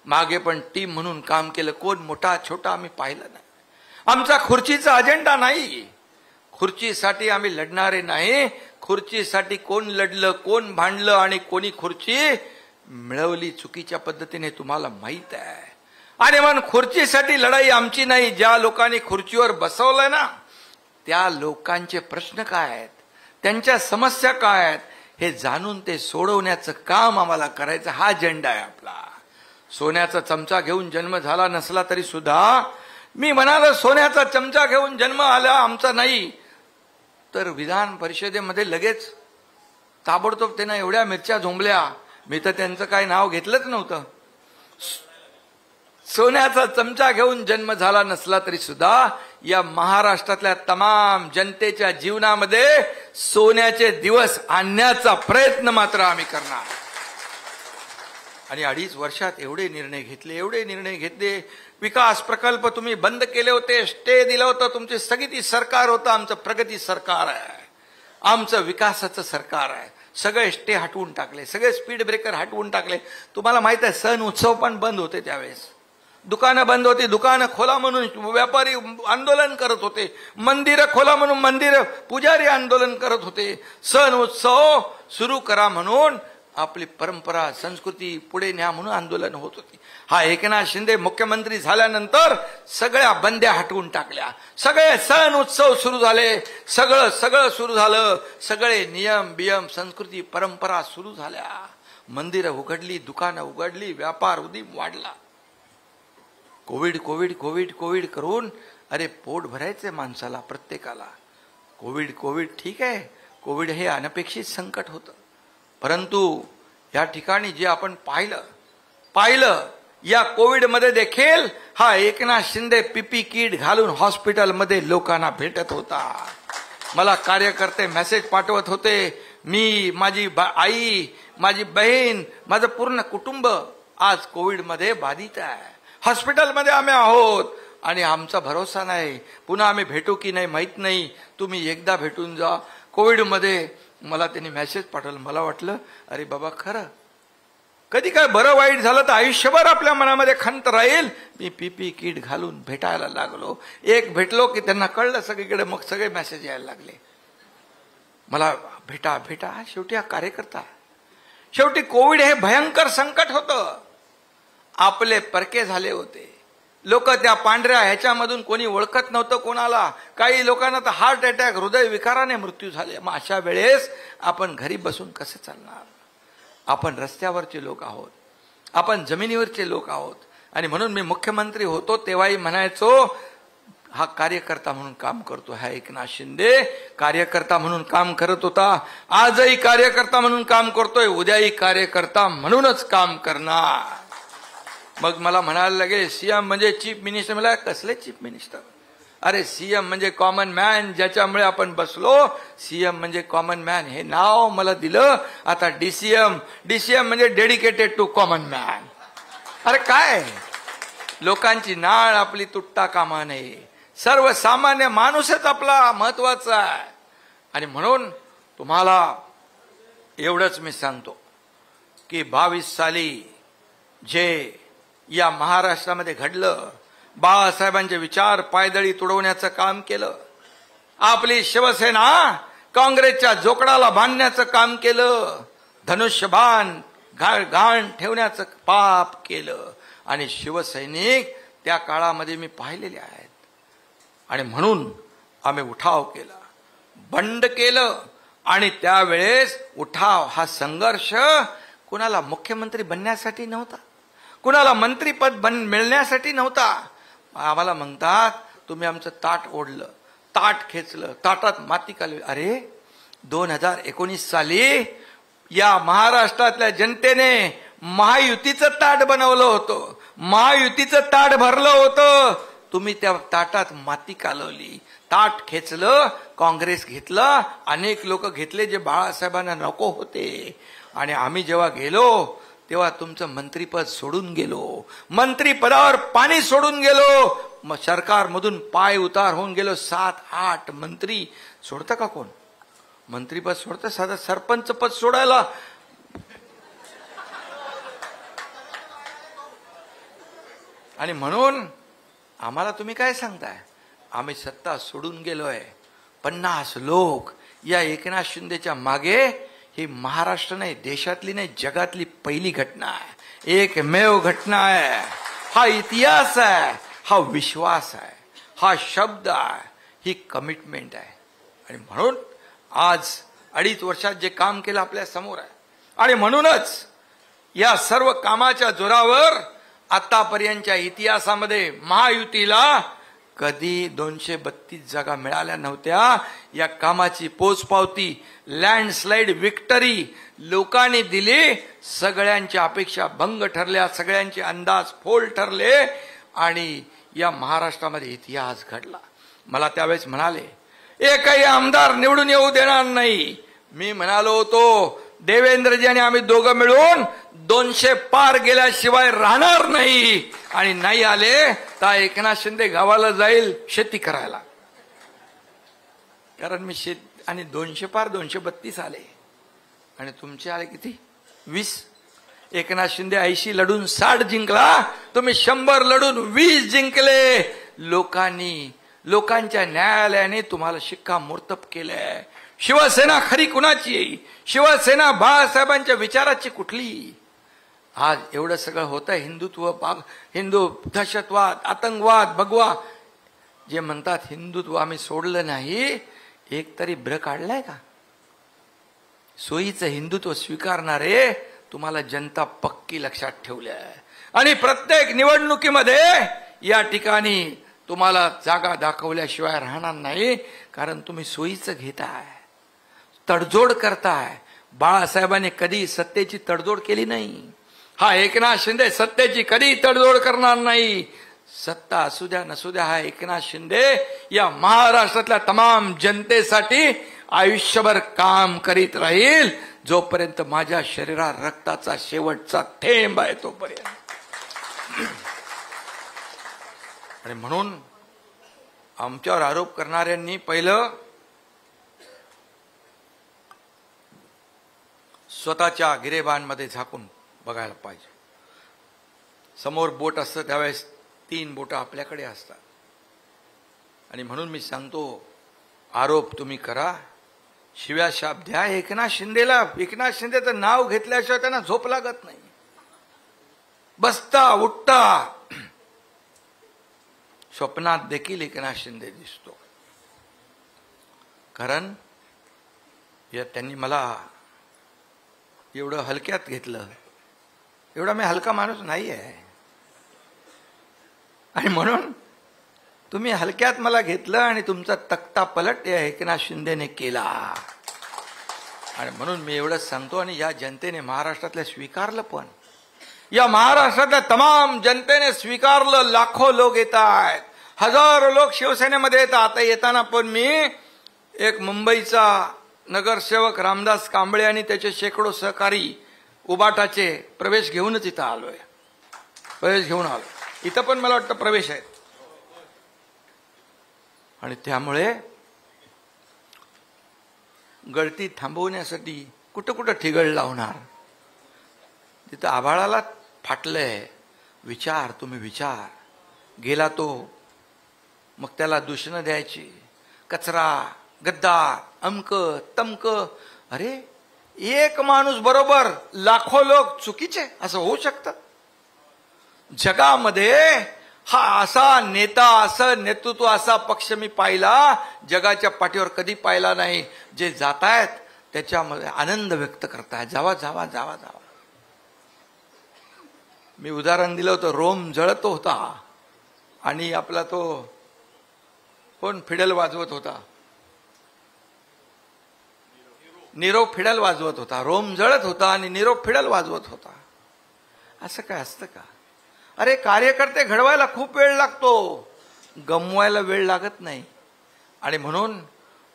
A: मागे पण टीम म्हणून काम केलं. कोण मोठा छोटा आम्ही पाहिलं नाही. आमचा खुर्चीचा अजेंडा नाही. खुर्चीसाठी आम्ही लढणारे नाही. खुर्चीसाठी कोण लढलं, कोण भांडलं आणि कोणी खुर्ची मिळवली चुकीच्या पद्धतीने तुम्हाला माहित आहे. आणि म्हणून खुर्चीसाठी लढाई आमची नाही. ज्या लोकांनी खुर्चीवर बसवलंय ना, त्या लोकांचे प्रश्न काय आहेत, त्यांच्या समस्या काय आहेत, हे जाणून ते सोडवण्याचं काम आम्हाला करायचं. हा अजेंडा आहे आपला. सोन्याचा चमचा घेऊन जन्म झाला नसला तरी सुद्धा, मी म्हणालो सोन्याचा चमचा घेऊन जन्म आला आमचा नाही, तर विधान परिषदेमध्ये लगेच ताबडतोब त्यांना एवढ्या मिरच्या झोंबल्या. मी तर त्यांचं काही नाव घेतलंच नव्हतं. सोन्याचा चमचा घेऊन जन्म झाला नसला तरी सुद्धा या महाराष्ट्रातल्या तमाम जनतेच्या जीवनामध्ये सोन्याचे दिवस आणण्याचा प्रयत्न मात्र आम्ही करणार. आणि 2.5 वर्षात एवढे निर्णय घेतले. विकास प्रकल्प तुम्ही बंद केले होते, स्टे दिलं होतं. तुमची स्थगिती सरकार होतं. आमचं प्रगती सरकार आहे, आमचं विकासाचं सरकार आहे. सगळे स्टे हटवून टाकले, सगळे स्पीड ब्रेकर हटवून टाकले. तुम्हाला माहित आहे, सण उत्सव पण बंद होते त्यावेळेस. दुकानं बंद होती. दुकानं खोला म्हणून व्यापारी आंदोलन करत होते. मंदिरं खोला म्हणून मंदिर पुजारी आंदोलन करत होते. सण उत्सव सुरू करा म्हणून, आपली परंपरा संस्कृती पुढे न्या म्हणून आंदोलन होत होती. हा एकनाथ शिंदे मुख्यमंत्री झाल्यानंतर सगळ्या बंद्या हटवून टाकल्या. सगळे सण उत्सव सुरू झाले. सगळं सुरू झालं. सगळे नियम बियम संस्कृती परंपरा सुरू झाल्या. मंदिरं उघडली, दुकानं उघडली, व्यापार उदीम वाढला. कोविड करून अरे पोट भरायचंय माणसाला, प्रत्येकाला. कोविड ठीक आहे. कोविड हे अनपेक्षित संकट होतं. परंतु या ठिकाणी जे आपण पाहिलं या कोविडमध्ये देखील हा एकनाथ शिंदे पीपी किट घालून हॉस्पिटलमध्ये लोकांना भेटत होता. मला कार्यकर्ते मेसेज पाठवत होते. मी, माझी आई, माझी बहीण, माझं पूर्ण कुटुंब आज कोविडमध्ये बाधित आहे. हॉस्पिटलमध्ये आम्ही आहोत आणि आमचा भरोसा नाही, पुन्हा आम्ही भेटू की नाही माहित नाही. तुम्ही एकदा भेटून जा. कोविडमध्ये मला त्यांनी मेसेज पाठवलं. मला वाटलं अरे बाबा, खरं कधी काय बरं वाईट झालं तर आयुष्यभर आपल्या मनामध्ये खंत राहील. मी पीपी किट घालून भेटायला लागलो. एक भेटलो की त्यांना कळलं सगळीकडे, मग सगळे मेसेज यायला लागले मला, भेटा. शेवटी हा कार्यकर्ता. शेवटी कोविड हे भयंकर संकट होतं. आपले परके झाले होते. लोक त्या पांढऱ्या ह्याच्यामधून कोणी ओळखत नव्हतं कोणाला. काही लोकांना तर हार्ट अटॅक, हृदय विकाराने मृत्यू झाले. मग अशा वेळेस आपण घरी बसून कसं चालणार? आपण रस्त्यावरचे लोक आहोत, आपण जमिनीवरचे लोक आहोत. आणि म्हणून मी मुख्यमंत्री होतो तेव्हाही म्हणायचो, हा कार्यकर्ता म्हणून काम करतो. हा एकनाथ शिंदे कार्यकर्ता म्हणून काम करत होता. आजही कार्यकर्ता म्हणून काम करतोय, उद्याही कार्यकर्ता म्हणूनच काम करणार. मग मला म्हणायला लागेल सीएम म्हणजे चीफ मिनिस्टर. मला कसले चीफ मिनिस्टर? अरे सीएम म्हणजे कॉमन मॅन, ज्याच्यामुळे आपण बसलो. सीएम म्हणजे कॉमन मॅन हे नाव मला दिलं. आता डीसीएम म्हणजे डेडिकेटेड टू कॉमन मॅन. अरे काय, लोकांची नाळ आपली तुटता कामा नये. सर्वसामान्य माणूसच आपला महत्वाचा आहे. आणि म्हणून तुम्हाला एवढंच मी सांगतो, की 22 साली जे या महाराष्ट्रामध्ये घडलं, बाळासाहेबांचे विचार पायदळी तुडवण्याचं काम केलं, आपली शिवसेना काँग्रेसच्या जोकडाला बांधण्याचं काम केलं, धनुष्यबाण घाण ठेवण्याचं पाप केलं, आणि शिवसैनिक त्या काळामध्ये मी पाहिलेले आहेत. आणि म्हणून आम्ही उठाव केला, बंड केलं. आणि त्यावेळेस उठाव हा संघर्ष कुणाला मुख्यमंत्री बनण्यासाठी नव्हता, कुणाला मंत्रीपद मिळण्यासाठी नव्हता. आम्हाला म्हणतात तुम्ही आमचं ताट ओढलं, ताट खेचलं, ताटात माती कालवी. अरे 2019 साली या महाराष्ट्रातल्या जनतेने महायुतीचं ताट बनवलं होतं, महायुतीचं ताट भरलं होतं. तुम्ही त्या ताटात माती कालवली, ताट खेचलं, काँग्रेस घेतलं, अनेक लोक घेतले जे बाळासाहेबांना नको होते. आणि आम्ही जेव्हा गेलो तेव्हा तुमचं मंत्रीपद सोडून गेलो, मंत्रीपदावर पाणी सोडून गेलो, मग सरकारमधून पाय उतार होऊन गेलो. 7-8 मंत्री सोडतं का कोण? मंत्रीपद सोडतं? साधं सरपंच पद सोडायला आणि म्हणून आम्हाला तुम्ही काय सांगताय? आम्ही सत्ता सोडून गेलोय. 50 लोक या एकनाथ शिंदेच्या मागे. ही महाराष्ट्र नाही, देशातली नाही, जगातली पहिली घटना आहे, एकमेव घटना आहे. हा इतिहास आहे, हा विश्वास आहे, हा शब्द आहे, ही कमिटमेंट आहे. आणि म्हणून आज 2.5 वर्षात जे काम केलं आपल्या समोर आहे. आणि म्हणूनच या सर्व कामाच्या जोरावर आतापर्यंतच्या इतिहासामध्ये महायुतीला कधी 232 जागा मिळाल्या नव्हत्या. या कामाची पोचपावती, लँडस्लाइड विक्टरी लोकांनी दिली. सगळ्यांच्या अपेक्षा भंग ठरल्या, सगळ्यांचे अंदाज फोल ठरले आणि या महाराष्ट्रामध्ये इतिहास घडला. मला त्यावेळेस म्हणाले एकही आमदार निवडून येऊ देणार नाही. मी म्हणालो होतो देवेंद्रजी आणि आम्ही दोघं मिळून 200 पार गेल्याशिवाय राहणार नाही. आणि नाही आले तर एकनाथ शिंदे गावाला जाईल शेती करायला. कारण मी आणि 200 पार 232 आले आणि तुमचे आले किती? 20. एकनाथ शिंदे 80 लढून 60 जिंकला, तुम्ही 100 लढून 20 जिंकले. लोकांच्या न्यायालयाने तुम्हाला शिक्कामोर्तब केलंय. शिवसेना खरी कुणाची आहे? शिवसेना बाळासाहेबांच्या विचाराची कुठली? आज एवढं सगळं होतंय, हिंदुत्व, हिंदू दहशतवाद, आतंकवाद, भगवा जे म्हणतात, हिंदुत्व आम्ही सोडलं नाही. एक तरी ब्र काढलाय का? सोयीचं हिंदुत्व स्वीकारणारे तुम्हाला जनता पक्की लक्षात ठेवल्या. आणि प्रत्येक निवडणुकीमध्ये या ठिकाणी तुम्हाला जागा दाखवल्याशिवाय राहणार नाही. कारण तुम्ही सोयीचं घेताय, तडजोड करताय. बाळासाहेबांनी कधी सत्तेची तडजोड केली नाही. हा एकनाथ शिंदे सत्तेची कधी तडजोड करणार नाही. सत्ता असू द्या नसू द्या, हा एकनाथ शिंदे या महाराष्ट्रातल्या तमाम जनतेसाठी आयुष्यभर काम करीत राहील, जोपर्यंत माझ्या शरीरात रक्ताचा शेवटचा थेंब आहे तोपर्यंत. आणि म्हणून आमच्यावर आरोप करणाऱ्यांनी पहिलं स्वतःच्या गिरेबांमध्ये झाकून बघायला पाहिजे. समोर बोट असतं त्यावेळेस 3 बोटं आपल्याकडे असतात. आणि म्हणून मी सांगतो, आरोप तुम्ही करा, शिव्या शाप द्या एकनाथ शिंदेला. एकनाथ शिंदेचं नाव घेतल्याशिवाय त्यांना झोप लागत नाही. बसता उठता स्वप्नात देखील एकनाथ शिंदे दिसतो. कारण त्यांनी मला एवढं हलक्यात घेतलं. एवढा मी हलका माणूस नाही आहे. आणि म्हणून तुम्ही हलक्यात मला घेतलं आणि तुमचा तख्ता पलट या एकनाथ शिंदेने केला. आणि म्हणून मी एवढंच सांगतो, आणि या जनतेने महाराष्ट्रातल्या स्वीकारलं, पण या महाराष्ट्रातल्या तमाम जनतेने स्वीकारलं. लाखो लोक येत आहेत, हजारो लोक शिवसेनेमध्ये येतात. आता येताना पण मी एक मुंबईचा नगरसेवक रामदास कांबळे आणि त्याचे शेकडो सहकारी उबाटाचे प्रवेश घेऊनच इथं आलोय. प्रवेश घेऊन आलो. इथं पण मला वाटतं प्रवेश आहेत. आणि त्यामुळे गळती थांबवण्यासाठी कुठं कुठं ठिगळ लावणार. तिथं आभाळाला फाटलंय. विचार, तुम्ही विचार. गेला तो, मग त्याला दूषणं द्यायची, कचरा, गद्दार, अमक तमक. अरे एक माणूस बरोबर लाखो लोक चुकीचे, असं होऊ शकतं जगामध्ये? हा असा नेता, असं नेतृत्व, असा पक्ष मी पाहिला जगाच्या पाठीवर कधी पाहिला नाही. जे जातायत त्याच्यामध्ये आनंद व्यक्त करतायत. जावा जावा जावा जावा. मी उदाहरण दिलं होतं, रोम जळत होता आणि आपला तो कोण फिडल वाजवत होता, नीरो फिडल वाजवत होता. रोम जळत होता आणि नीरो फिडल वाजवत होता. असं काय असतं का? अरे कार्यकर्ते घडवायला खूप वेळ लागतो, गमवायला वेळ लागत नाही. आणि म्हणून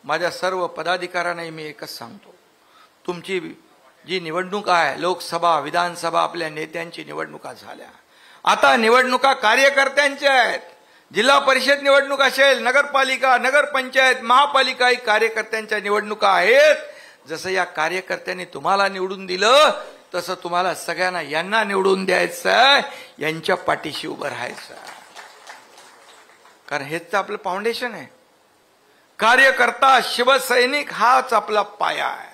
A: माझ्या सर्व पदाधिकाऱ्यांना मी एकच सांगतो, तुमची जी निवडणूक आहे, लोकसभा, विधानसभा, आपल्या नेत्यांची निवडणुका झाल्या. आता निवडणुका कार्यकर्त्यांच्या आहेत. जिल्हा परिषद निवडणूक असेल, नगरपालिका, नगरपंचायत, महापालिका, ही कार्यकर्त्यांच्या निवडणुका आहेत. जसं या कार्यकर्त्यांनी तुम्हाला निवडून दिलं, तसं तुम्हाला सगळ्यांना यांना निवडून द्यायचं, यांच्या पाठीशी उभं राहायचं. कारण हेच तर आपलं फाउंडेशन आहे. कार्यकर्ता, शिवसैनिक हाच आपला पाया आहे.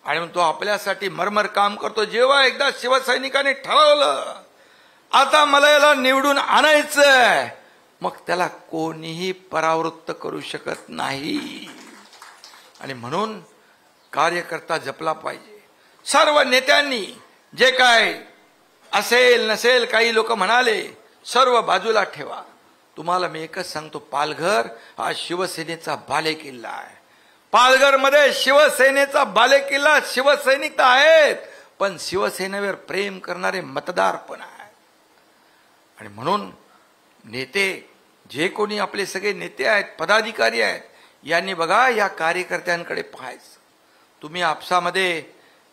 A: आणि तो आपल्यासाठी मरमर काम करतो. जेव्हा एकदा शिवसैनिकांनी ठरवलं आता मला याला निवडून आणायचंय, मग त्याला कोणीही परावृत्त करू शकत नाही. आणि म्हणून कार्यकर्ता जपला पाहिजे. सर्व नेत्यांनी जे काय असेल नसेल, काही लोक म्हणाले, सर्व बाजूला ठेवा. तुम्हाला मी एकच सांगतो, पालघर हा शिवसेनेचा बालेकिल्ला आहे. पालघरमध्ये शिवसेनेचा बालेकिल्ला, शिवसैनिक तर आहेत, पण शिवसेनेवर प्रेम करणारे मतदार पण आहेत. आणि म्हणून नेते, जे कोणी आपले सगळे नेते आहेत, पदाधिकारी आहेत, यांनी बघा या कार्यकर्त्यांकडे पाहायचं. तुम्ही आपसामध्ये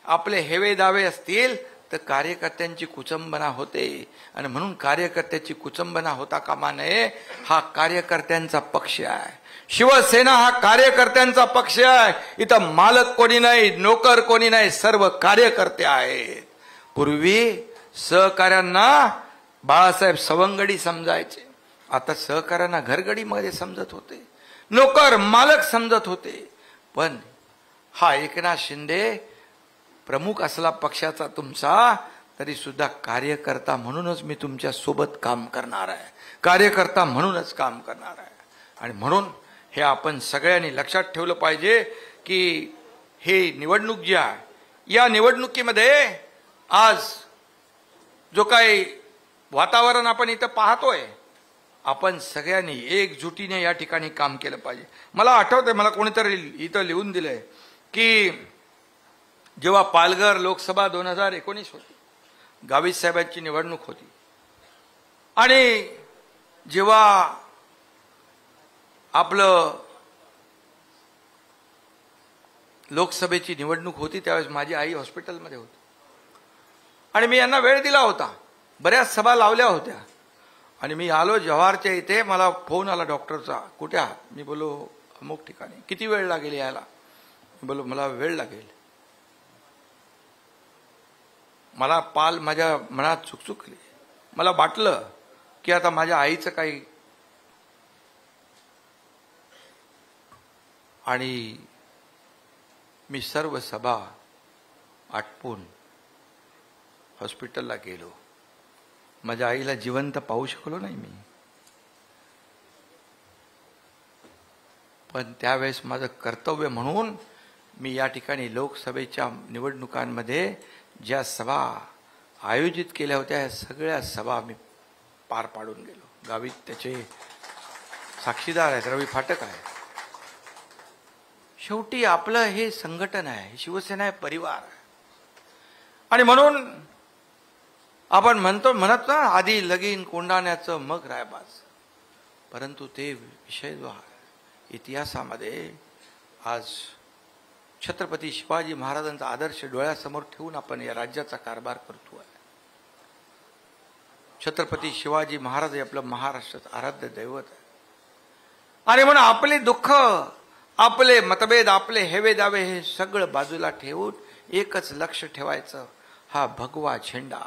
A: आपले हेवे दावे असतील तर कार्यकर्त्यांची कुचंबना होते. आणि म्हणून कार्यकर्त्याची कुचंबना होता कामा नये. हा कार्यकर्त्यांचा पक्ष आहे. शिवसेना हा कार्यकर्त्यांचा पक्ष आहे. इथं मालक कोणी नाही, नोकर कोणी नाही, सर्व कार्यकर्ते आहेत. पूर्वी सहकाऱ्यांना बाळासाहेब सवंगडी समजायचे, आता सहकाऱ्यांना घरगडीमध्ये समजत होते, नोकर मालक समजत होते. पण हा एकनाथ शिंदे प्रमुख असला पक्षाचा तुमचा, तरी सुद्धा कार्यकर्ता म्हणूनच मी तुमच्या सोबत काम करणार आहे, कार्यकर्ता म्हणूनच काम करणार आहे. आणि म्हणून हे आपण सगळ्यांनी लक्षात ठेवलं पाहिजे की हे निवडणूक जी आहे, या निवडणुकीमध्ये आज जो काही वातावरण आपण इथं पाहतोय, आपण सगळ्यांनी एकजुटीने या ठिकाणी काम केलं पाहिजे. मला आठवतंय, मला कोणीतरी इथं लिहून दिलंय की जेव्हा पालघर लोकसभा 2019 होती, गावित साहेबांची निवडणूक होती, आणि जेव्हा आपलं लोकसभेची निवडणूक होती त्यावेळेस माझी आई हॉस्पिटलमध्ये होती आणि मी यांना वेळ दिला होता. बऱ्याच सभा लावल्या होत्या आणि मी आलो जव्हारच्या इथे. मला फोन आला डॉक्टरचा, कुठे आहात? मी बोलो अमुक ठिकाणी. किती वेळ लागेल यायला? मी बोलो मला वेळ लागेल. मला पाल माझ्या मनात चुकचुकली. मला वाटलं की आता माझ्या आईचं काही, आणि मी सर्व सभा आटपून हॉस्पिटलला गेलो. माझ्या आईला जिवंत पाहू शकलो नाही मी, पण त्यावेळेस माझं कर्तव्य म्हणून मी या ठिकाणी लोकसभेच्या निवडणुकांमध्ये ज्या सभा आयोजित केल्या होत्या, या सगळ्या सभा मी पार पाडून गेलो. गावित त्याचे साक्षीदार आहेत, रवी फाटक आहे. शेवटी आपलं हे संघटन आहे, शिवसेना आहे, परिवार आहे. आणि म्हणून आपण म्हणत ना, आधी लगीन कोंडाण्याचं मग रायबाज. परंतु ते विषय जो आहे इतिहासामध्ये आज छत्रपती शिवाजी महाराजांचा आदर्श डोळ्यासमोर ठेवून आपण या राज्याचा कारभार करतोय. छत्रपती शिवाजी महाराज हे आपलं महाराष्ट्राचं आराध्य दैवत आहे. आणि म्हणून आपले दुःख, आपले मतभेद, आपले हेवे दावे हे सगळं बाजूला ठेवून एकच लक्ष ठेवायचं, हा भगवा झेंडा,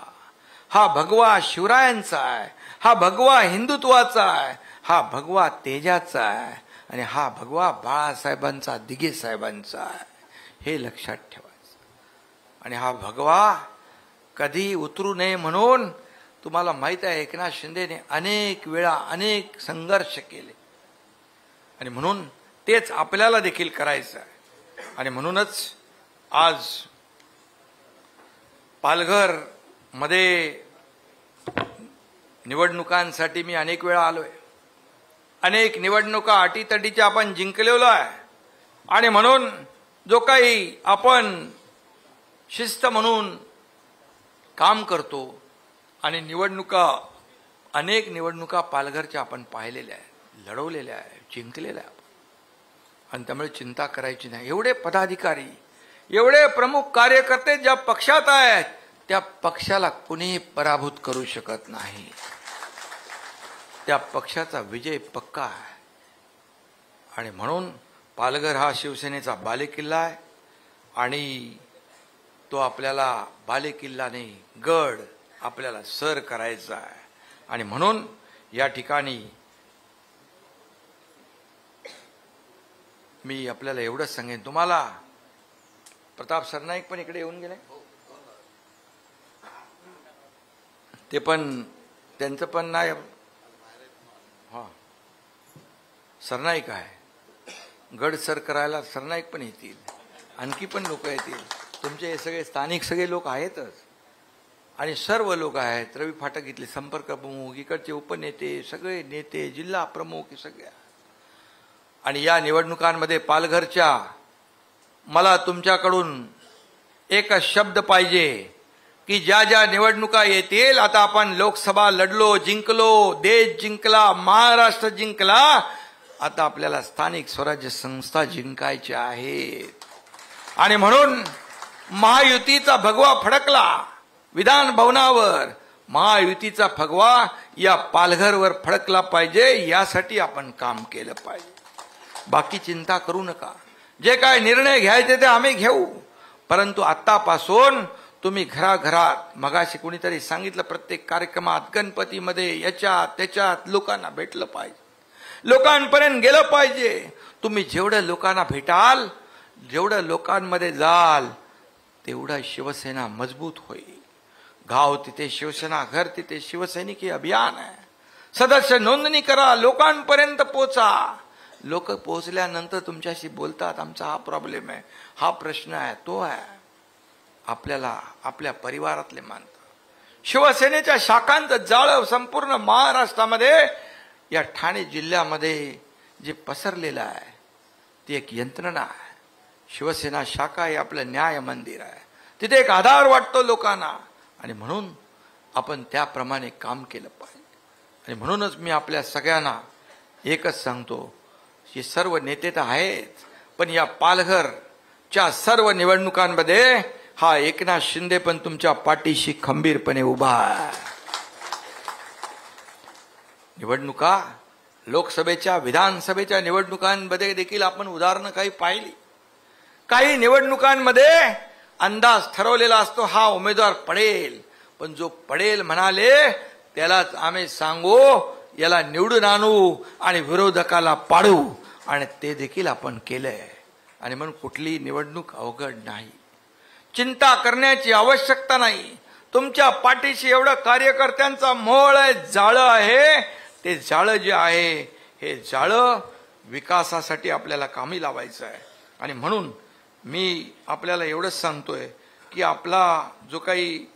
A: हा भगवा शिवरायांचा आहे, हा भगवा हिंदुत्वाचा आहे, हा भगवा तेजाचा आहे आणि हा भगवा बाळासाहेबांचा, दिघे साहेबांचा आहे. हे लक्षात ठेवायचं. आणि हा भगवा कधी उतरू नये म्हणून तुम्हाला माहित आहे एकनाथ शिंदेने अनेक वेळा अनेक संघर्ष केले आणि म्हणून तेच आपल्याला देखील करायचं आहे. आणि म्हणूनच आज पालघर मध्ये निवडणुकांसाठी मी अनेक वेळा आलोय. अनेक निवडणुका अटीतटीच्या आपण जिंकलेलो आहे आणि म्हणून जो काही आपण शिस्त म्हणून काम करतो आणि निवडणुका अनेक निवडणुका पालघरच्या आपण पाहिलेल्या आहेत, लढवलेल्या आहेत, जिंकलेल्या आहेत आणि त्यामुळे चिंता करायची नाही. एवढे पदाधिकारी, एवढे प्रमुख कार्यकर्ते ज्या पक्षात आहेत त्या पक्षाला कुणीही पराभूत करू शकत नाही. त्या पक्षाचा विजय पक्का आहे आणि म्हणून पालघर हा शिवसेनेचा बालेकिल्ला आहे आणि तो आपल्याला बालेकिल्ला नाही, गड आपल्याला सर करायचा आहे. आणि म्हणून या ठिकाणी मी आपल्याला एवढंच सांगेन. तुम्हाला प्रताप सरनाईक पण इकडे येऊन गेले, ते पण त्यांचं पण नाही. हा, सरनाईक आहे, गड सर करायला सरनाईक पण येतील, आणखी पण लोक येतील. तुमचे हे सगळे स्थानिक सगळे लोक आहेतच आणि सर्व लोक आहेत. रवी फाटक इथले संपर्क प्रमुख, इकडचे उपनेते, सगळे नेते, जिल्हा प्रमुख, सगळे. आणि या निवडणुकांमध्ये पालघरच्या मला तुमच्याकडून एकच शब्द पाहिजे की ज्या ज्या निवडणुका येतील, आता आपण लोकसभा लढलो, जिंकलो, देश जिंकला, महाराष्ट्र जिंकला, आता आपल्याला स्थानिक स्वराज्य संस्था जिंकायच्या आहेत. आणि म्हणून महायुतीचा भगवा फडकला विधान भवनावर, महायुतीचा भगवा या पालघरवर फडकला पाहिजे, यासाठी आपण काम केलं पाहिजे. बाकी चिंता करू नका. जे काय निर्णय घ्यायचे ते आम्ही घेऊ, परंतु आतापासून तुम्ही घराघरात, मगाशी कोणीतरी सांगितलं, प्रत्येक कार्यक्रमात, गणपतीमध्ये, याच्यात त्याच्यात लोकांना भेटलं पाहिजे, लोकांपर्यंत गेलं पाहिजे. तुम्ही जेवढं लोकांना भेटाल, जेवढं लोकांमध्ये जाल, तेवढा शिवसेना मजबूत होईल. गाव तिथे शिवसेना, घर तिथे शिवसैनिक हे अभियान आहे. सदस्य नोंदणी करा, लोकांपर्यंत पोचा. लोक पोहोचल्यानंतर तुमच्याशी बोलतात, आमचा हा प्रॉब्लेम आहे, हा प्रश्न आहे, तो आहे. आपल्याला आपल्या परिवारातले मानतात. शिवसेनेच्या शाखांचं जाळं संपूर्ण महाराष्ट्रामध्ये, या ठाणे जिल्ह्यामध्ये जे पसरलेलं आहे, ती एक यंत्रणा आहे. शिवसेना शाखा हे आपलं न्याय मंदिर आहे, तिथे एक आधार वाटतो लोकांना आणि म्हणून आपण त्याप्रमाणे काम केलं पाहिजे. आणि म्हणूनच मी आपल्या सगळ्यांना एकच सांगतो की सर्व नेते तर आहेत, पण या पालघरच्या सर्व निवडणुकांमध्ये हा एकनाथ शिंदे पण तुमच्या पाठीशी खंबीरपणे उभा आहे. निवडणुका लोकसभेच्या, विधानसभेच्या निवडणुकांमध्ये देखील आपण उदाहरणं काही पाहिली. काही निवडणुकांमध्ये अंदाज ठरवलेला असतो, हा उमेदवार पडेल, पण जो पडेल म्हणाले त्यालाच आम्ही सांगू, याला निवडून आणू आणि विरोधकाला पाडू, आणि ते देखील आपण केलंय. आणि म्हणून कुठली निवडणूक अवघड नाही, चिंता करण्याची आवश्यकता नाही. तुमच्या पाठीशी एवढं कार्यकर्त्यांचा मोळ आहे, जाळं आहे. ते जाळं जे आहे, हे जाळं विकासासाठी आपल्याला कामी लावायचं आहे. आणि म्हणून मी आपल्याला एवढंच सांगतोय की आपला जो काही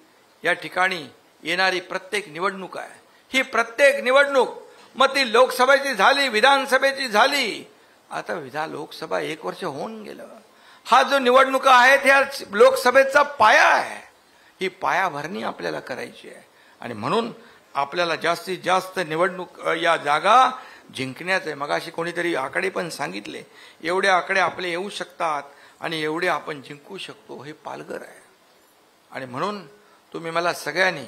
A: या ठिकाणी येणारी प्रत्येक निवडणूक आहे, ही प्रत्येक निवडणूक, मग ती लोकसभेची झाली, विधानसभेची झाली, आता लोकसभा 1 वर्ष होऊन गेलं. हा जो निवडणुका आहेत ह्या लोकसभेचा पाया आहे, ही पायाभरणी आपल्याला करायची आहे. आणि म्हणून आपल्याला जास्तीत जास्त निवडणूक या जागा जिंकण्याचं आहे. मगाशी कोणीतरी आकडे पण सांगितले, एवढे आकडे आपले येऊ शकतात आणि एवढे आपण जिंकू शकतो, हे पालघर आहे. आणि म्हणून तुम्ही मला सगळ्यांनी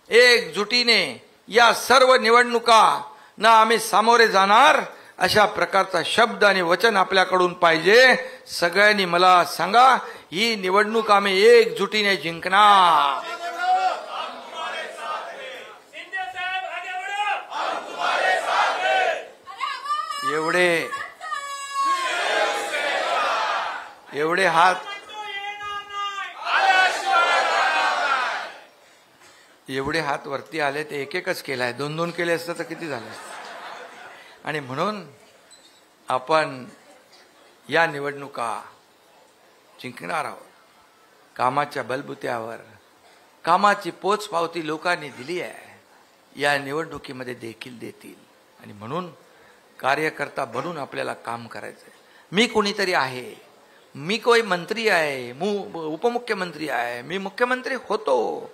A: एकजुटीने या सर्व निवडणुका ना आम्ही सामोरे जाणार अशा प्रकारचा शब्द आणि वचन आपल्याकडून पाहिजे. सगळ्यांनी मला सांगा, ही निवडणूक आम्ही एकजुटीने जिंकणार. एवढे हात वरती आले, ते एक एकच केलाय. 2-2 केले असतं तर किती झाले. आणि म्हणून आपण या निवडणुका जिंकणार आहोत. कामाच्या बलबुत्यावर कामाची पोचपावती लोकांनी दिली आहे, या निवडणुकीमध्ये देखील देतील. आणि म्हणून कार्यकर्ता बनून आपल्याला काम करायचंय. मी कोणीतरी आहे, मी कोई मंत्री आहे, उपमुख्यमंत्री आहे, मी मुख्यमंत्री होतो,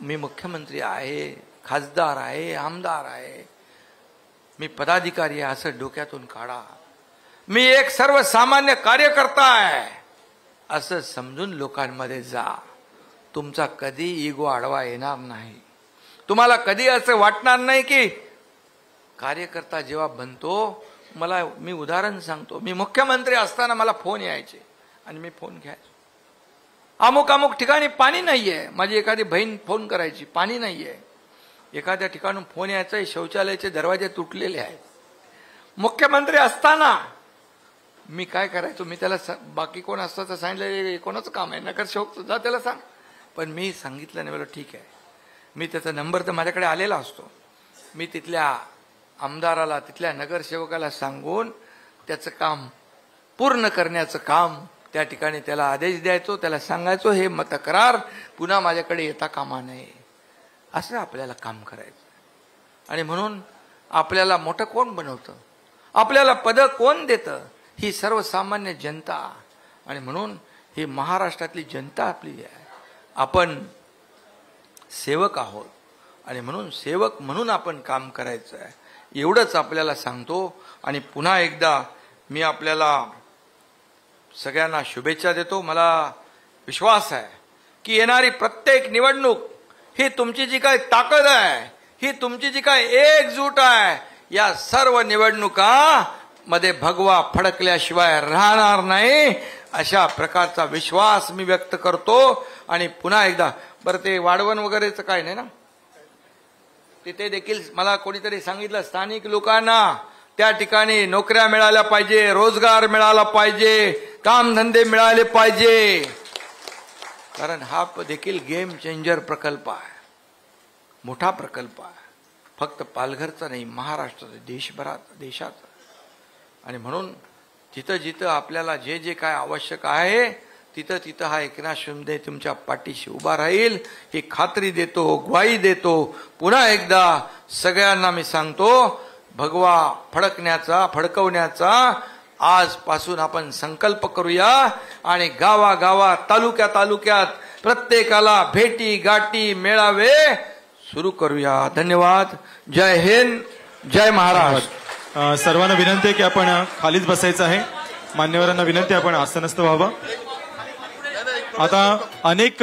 A: मी मुख्यमंत्री आहे, खासदार आहे, आमदार आहे, मी पदाधिकारी आहे, असं डोक्यातून काढा. मी एक सर्वसामान्य कार्यकर्ता आहे असं समजून लोकांमध्ये जा. तुमचा कधी इगो आडवा येणार नाही. तुम्हाला कधी असं वाटणार नाही की कार्यकर्ता जेव्हा बनतो, मी उदाहरण सांगतो, मी मुख्यमंत्री असताना मला फोन यायचे आणि मी फोन घ्यायचो. अमुक ठिकाणी पाणी नाहीये, माझी एखादी बहीण फोन करायची, पाणी नाहीये. एखाद्या ठिकाणून फोन यायचा, शौचालयाचे दरवाजे तुटलेले आहेत. मुख्यमंत्री असताना मी काय करायचो, मी त्याला बाकी कोण असतं तर सांगितलं कोणाचं काम आहे, नगरसेवक जा त्याला सांग. पण मी सांगितलं नाही, बोललो ठीक आहे. मी त्याचा नंबर तर माझ्याकडे आलेला असतो. मी तिथल्या आमदाराला, तिथल्या नगरसेवकाला सांगून त्याचं काम पूर्ण करण्याचं काम त्या ठिकाणी त्याला आदेश द्यायचो, त्याला सांगायचो हे तक्रार पुन्हा माझ्याकडे येता कामा नये. असं आपल्याला काम करायचं. आणि म्हणून आपल्याला मोठं कोण बनवतं, आपल्याला पद कोण देतं, ही सर्वसामान्य जनता. आणि म्हणून ही महाराष्ट्रातली जनता आपली आहे. आपण सेवक आहोत आणि म्हणून सेवक म्हणून आपण काम करायचं आहे, एवढंच आपल्याला सांगतो. आणि पुन्हा एकदा मी आपल्याला सगळ्यांना शुभेच्छा देतो. मला विश्वास आहे की येणारी प्रत्येक निवडणूक ही तुमची जी काय ताकद आहे, ही तुमची जी काय एकजूट आहे, या सर्व निवडणुका मध्ये भगवा फडकल्याशिवाय राहणार नाही, अशा प्रकारचा विश्वास मी व्यक्त करतो. आणि पुन्हा एकदा बरं, ते वाढवण वगैरेचं काय नाही ना, तिथे देखील मला कोणीतरी सांगितलं, स्थानिक लोकांना त्या ठिकाणी नोकऱ्या मिळाल्या पाहिजे, रोजगार मिळाला पाहिजे, कामधंदे मिळाले पाहिजे. कारण हा देखील गेम चेंजर प्रकल्प आहे, मोठा प्रकल्प आहे. फक्त पालघरचा नाही, महाराष्ट्राचा, देशभरात, देशाचा. आणि म्हणून जिथं जिथं आपल्याला जे जे काय आवश्यक आहे, तिथं तिथं हा एकनाथ शिंदे तुमच्या पाठीशी उभा राहील, ही खात्री देतो, ग्वाही देतो. पुन्हा एकदा सगळ्यांना मी सांगतो, भगवा फडकवण्याचा आजपासून आपण संकल्प करूया. आणि गावागावात, तालुक्यात प्रत्येकाला भेटी गाठी मेळावे सुरू करूया. धन्यवाद. जय हिंद, जय महाराष्ट्र.
B: सर्वांना विनंती आहे की आपण खालीच बसायचं आहे. मान्यवरांना विनंती आहे आपण आसनस्थ व्हावं. आता अनेक